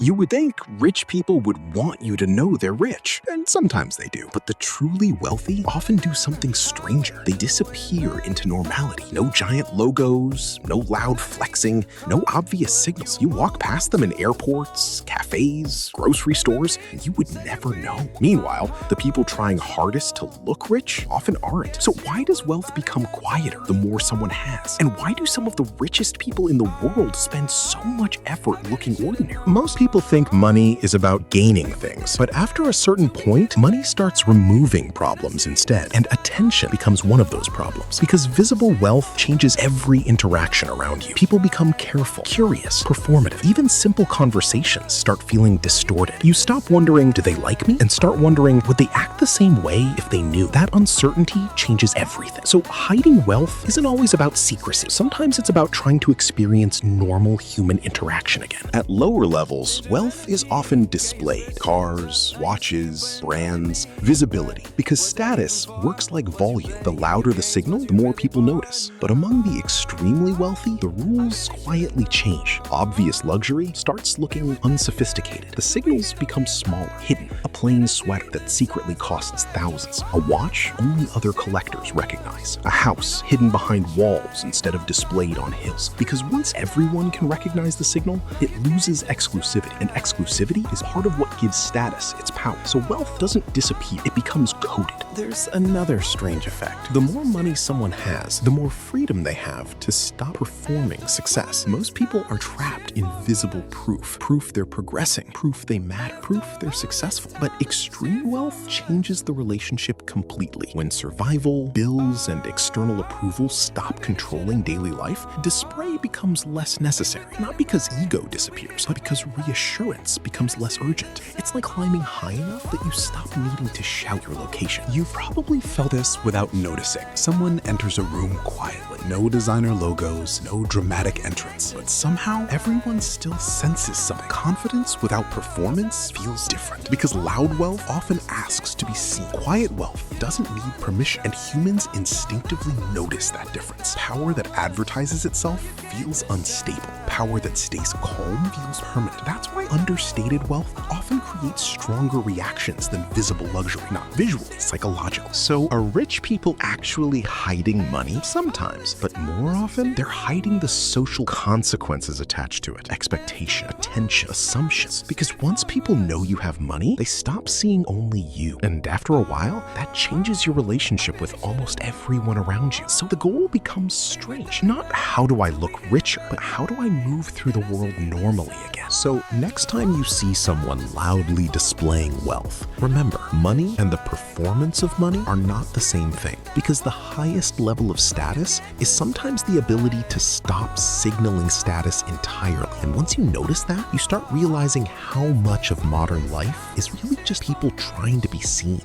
You would think rich people would want you to know they're rich, and sometimes they do. But the truly wealthy often do something stranger. They disappear into normality. No giant logos, no loud flexing, no obvious signals. You walk past them in airports, cafes, grocery stores, and you would never know. Meanwhile, the people trying hardest to look rich often aren't. So why does wealth become quieter the more someone has? And why do some of the richest people in the world spend so much effort looking ordinary? Most people think money is about gaining things, but after a certain point, money starts removing problems instead, and attention becomes one of those problems. Because visible wealth changes every interaction around you. People become careful, curious, performative. Even simple conversations start feeling distorted. You stop wondering, do they like me? And start wondering, would they act the same way if they knew? That uncertainty changes everything. So hiding wealth isn't always about secrecy. Sometimes it's about trying to experience normal human interaction again. At lower levels, wealth is often displayed. Cars, watches, brands, visibility. Because status works like volume. The louder the signal, the more people notice. But among the extremely wealthy, the rules quietly change. Obvious luxury starts looking unsophisticated. The signals become smaller, hidden. A plain sweater that secretly costs thousands. A watch only other collectors recognize. A house hidden behind walls instead of displayed on hills. Because once everyone can recognize the signal, it loses exclusivity. And exclusivity is part of what gives status its power. So wealth doesn't disappear, it becomes coded. There's another strange effect. The more money someone has, the more freedom they have to stop performing success. Most people are trapped in visible proof. Proof they're progressing, proof they matter, proof they're successful. But extreme wealth changes the relationship completely. When survival, bills, and external approval stop controlling daily life, display becomes less necessary. Not because ego disappears, but because reassurance becomes less urgent. It's like climbing high enough that you stop needing to shout your location. You've probably felt this without noticing. Someone enters a room quietly. No designer logos, no dramatic entrance. But somehow, everyone still senses something. Confidence without performance feels different. Because loud wealth often asks to be seen. Quiet wealth doesn't need permission. And humans instinctively notice that difference. Power that advertises itself feels unstable. Power that stays calm feels permanent. That's why understated wealth often creates stronger reactions than visible luxury. Not visually, psychological. So are rich people actually hiding money? Sometimes, but more often, they're hiding the social consequences attached to it. Expectation, attention, assumptions. Because once people know you have money, they stop seeing only you. And after a while, that changes your relationship with almost everyone around you. So the goal becomes strange. Not how do I look richer, but how do I move through the world normally again? So next time you see someone loudly displaying wealth, remember, money and the performance of money are not the same thing. Because the highest level of status is sometimes the ability to stop signaling status entirely. And once you notice that, you start realizing how much of modern life is really just people trying to be seen.